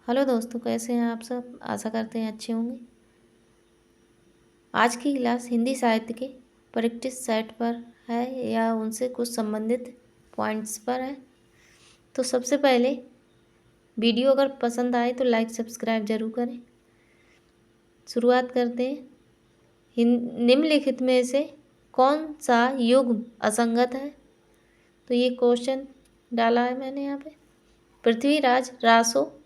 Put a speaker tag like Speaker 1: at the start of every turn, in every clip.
Speaker 1: Hello दोस्तों, कैसे हैं आप सब। आशा करते हैं अच्छे होंगे। आज की क्लास हिंदी साहित्य के प्रैक्टिस सेट पर है या उनसे कुछ संबंधित पॉइंट्स पर है। तो सबसे पहले वीडियो अगर पसंद आए तो लाइक सब्सक्राइब जरूर करें। शुरुआत करते हैं। निम्नलिखित में से कौन सा युग्म असंगत है। तो ये क्वेश्चन डाला है मैंने यहाँ पे। पृथ्वीराज रासो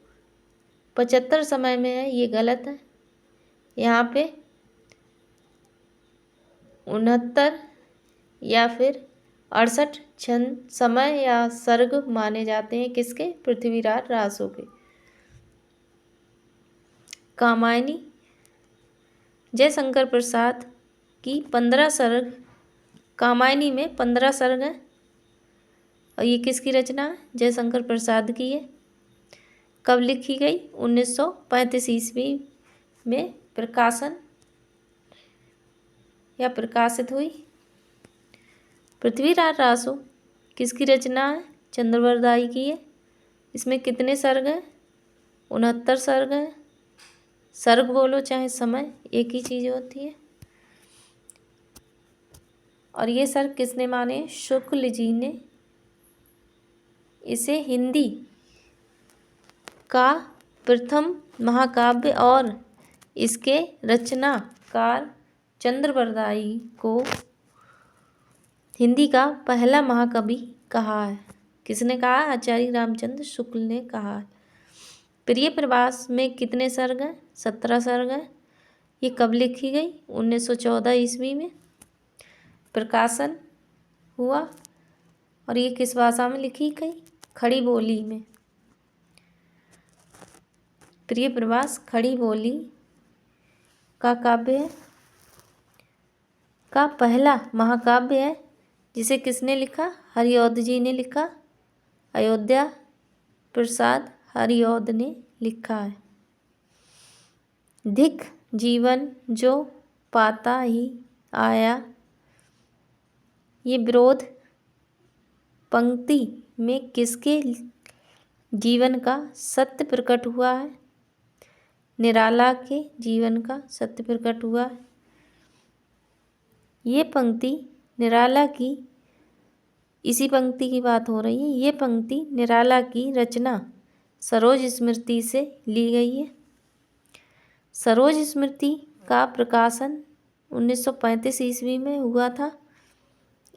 Speaker 1: 75 समय में है, ये गलत है। यहाँ पे 69 या फिर 68 छंद समय या सर्ग माने जाते हैं। किसके? पृथ्वीराज रासो के। कामायनी जयशंकर प्रसाद की 15 सर्ग, कामायनी में 15 सर्ग हैं और ये किसकी रचना है? जयशंकर प्रसाद की है। कब लिखी गई? 1935 ईस्वी में प्रकाशन या प्रकाशित हुई। पृथ्वीराज रासो किसकी रचना है? चंद्रवरदाई की है। इसमें कितने सर्ग हैं? 69 सर्ग हैं। सर्ग बोलो चाहे समय, एक ही चीज़ होती है। और ये सर्ग किसने माने? शुक्ल जी ने। इसे हिंदी का प्रथम महाकाव्य और इसके रचनाकार चंद्रवरदाई को हिंदी का पहला महाकवि कहा है। किसने कहा? आचार्य रामचंद्र शुक्ल ने कहा है। प्रिय प्रवास में कितने सर्ग हैं? 17 सर्ग हैं। ये कब लिखी गई? 1914 ईस्वी में प्रकाशन हुआ। और ये किस भाषा में लिखी गई? खड़ी बोली में। प्रिय प्रवास खड़ी बोली का काव्य है, का पहला महाकाव्य है, जिसे किसने लिखा? हरिऔध जी ने लिखा। अयोध्या प्रसाद हरिऔध ने लिखा है। धिक जीवन जो पाता ही आया, ये विरोध पंक्ति में किसके जीवन का सत्य प्रकट हुआ है? निराला के जीवन का सत्य प्रकट हुआ है। ये पंक्ति निराला की, इसी पंक्ति की बात हो रही है। ये पंक्ति निराला की रचना सरोज स्मृति से ली गई है। सरोज स्मृति का प्रकाशन 1935 ईस्वी में हुआ था।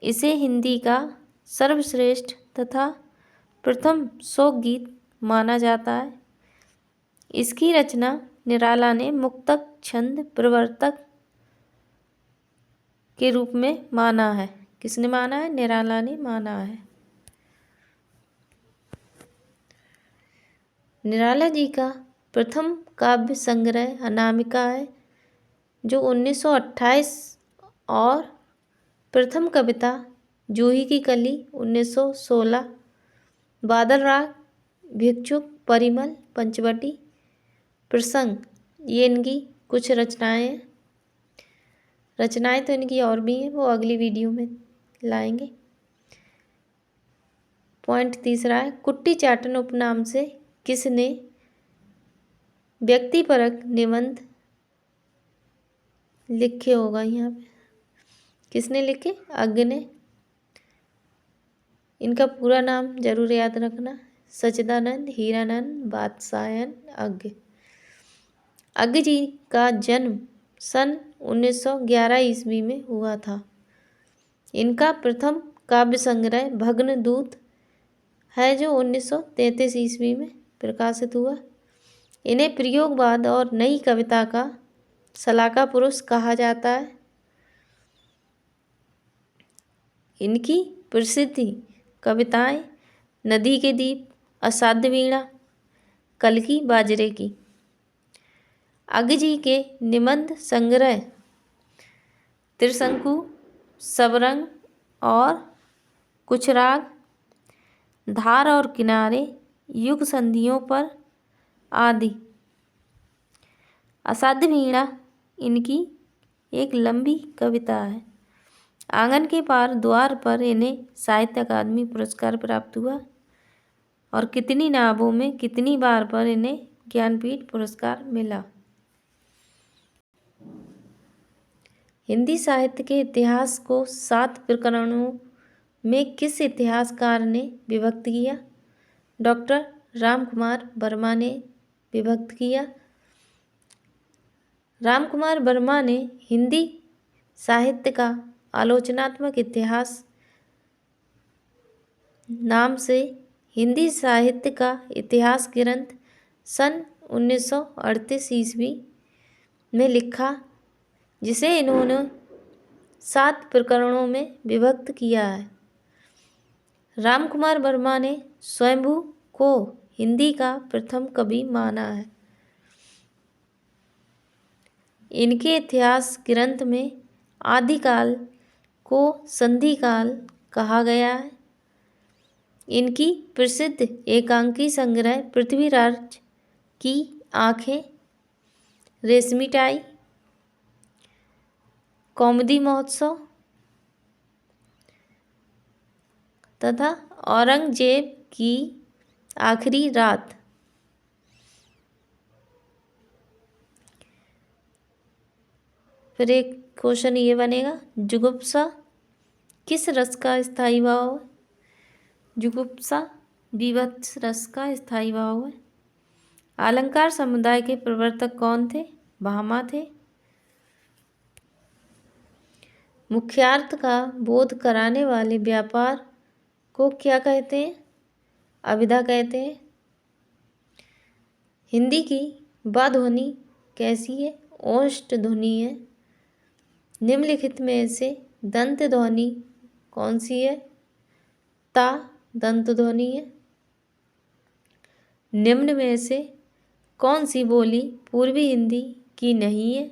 Speaker 1: इसे हिंदी का सर्वश्रेष्ठ तथा प्रथम शोक गीत माना जाता है। इसकी रचना निराला ने मुक्तक छंद प्रवर्तक के रूप में माना है। किसने माना है? निराला ने माना है। निराला जी का प्रथम काव्य संग्रह अनामिका है, जो 1928 और प्रथम कविता जूही की कली 1916, बादल राग, भिक्षुक, परिमल, पंचवटी, प्रसंग, ये इनकी कुछ रचनाएं हैं। रचनाएं तो इनकी और भी हैं, वो अगली वीडियो में लाएंगे। पॉइंट तीसरा है, कुट्टी चाटन उपनाम से किसने व्यक्तिपरक निबंध लिखे? होगा यहाँ पे किसने लिखे? अज्ञ ने। इनका पूरा नाम जरूर याद रखना, सच्चिदानंद हीरानंद बादशाहन अज्ञ। अज्ञ जी का जन्म सन 1911 ईस्वी में हुआ था। इनका प्रथम काव्य संग्रह भग्नदूत है, जो 1933 ईस्वी में प्रकाशित हुआ। इन्हें प्रयोगवाद और नई कविता का शलाका पुरुष कहा जाता है। इनकी प्रसिद्ध कविताएं नदी के दीप, असाध्य वीणा, कलकी बाजरे की। अज्ञ जी के निबंध संग्रह त्रिशंकु, सबरंग और कुछ राग, धार और किनारे, युग संधियों पर आदि। असाध्य वीणा इनकी एक लंबी कविता है। आंगन के पार द्वार पर इन्हें साहित्य अकादमी पुरस्कार प्राप्त हुआ। और कितनी नावों में कितनी बार पर इन्हें ज्ञानपीठ पुरस्कार मिला। हिंदी साहित्य के इतिहास को 7 प्रकरणों में किस इतिहासकार ने विभक्त किया? डॉक्टर रामकुमार वर्मा ने विभक्त किया। रामकुमार वर्मा ने हिंदी साहित्य का आलोचनात्मक इतिहास नाम से हिंदी साहित्य का इतिहास ग्रंथ सन 1938 ईस्वी में लिखा, जिसे इन्होंने 7 प्रकरणों में विभक्त किया है। रामकुमार वर्मा ने स्वयंभू को हिंदी का प्रथम कवि माना है। इनके इतिहास ग्रंथ में आदिकाल को संधिकाल कहा गया है। इनकी प्रसिद्ध एकांकी संग्रह पृथ्वीराज की आँखें, रेशमी टाई, कौमुदी महोत्सव तथा औरंगजेब की आखिरी रात। फिर एक क्वेश्चन ये बनेगा, जुगुप्सा किस रस का स्थायी भाव है? जुगुप्सा बीभत्स रस का स्थायी भाव है। अलंकार समुदाय के प्रवर्तक कौन थे? भामा थे। मुख्यार्थ का बोध कराने वाले व्यापार को क्या कहते हैं? अभिधा कहते हैं। हिंदी की ब ध्वनि कैसी है? ओष्ठ ध्वनि है। निम्नलिखित में से दंत ध्वनि कौन सी है? ता दंत ध्वनि है। निम्न में से कौन सी बोली पूर्वी हिंदी की नहीं है?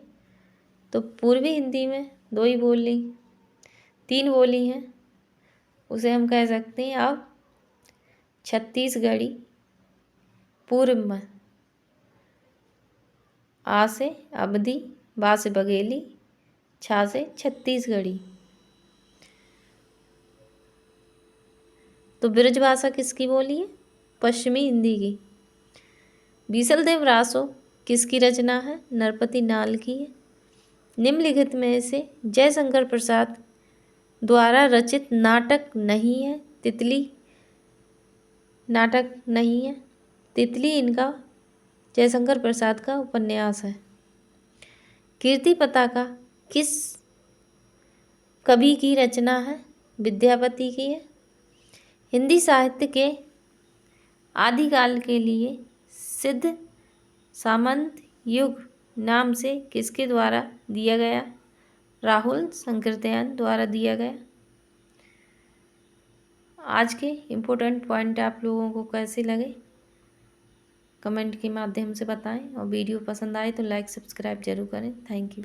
Speaker 1: तो पूर्वी हिंदी में 2 ही बोली, 3 बोली हैं। उसे हम कह सकते हैं अब छत्तीसगढ़ी। पूर्व में आ से अवधी, बा से बघेली, छा से छत्तीसगढ़ी। तो ब्रजभाषा किसकी बोली है? पश्चिमी हिंदी की। बीसलदेव रासो किसकी रचना है? नरपति नाल की है। निम्नलिखित में से जयशंकर प्रसाद द्वारा रचित नाटक नहीं है? तितली नाटक नहीं है। तितली इनका जयशंकर प्रसाद का उपन्यास है। कीर्ति पताका किस कवि की रचना है? विद्यापति की है। हिंदी साहित्य के आदिकाल के लिए सिद्ध सामंत युग नाम से किसके द्वारा दिया गया? राहुल संकृत्यायन द्वारा दिया गया। आज के इम्पोर्टेंट पॉइंट आप लोगों को कैसे लगे कमेंट के माध्यम से बताएं, और वीडियो पसंद आए तो लाइक सब्सक्राइब जरूर करें। Thank you.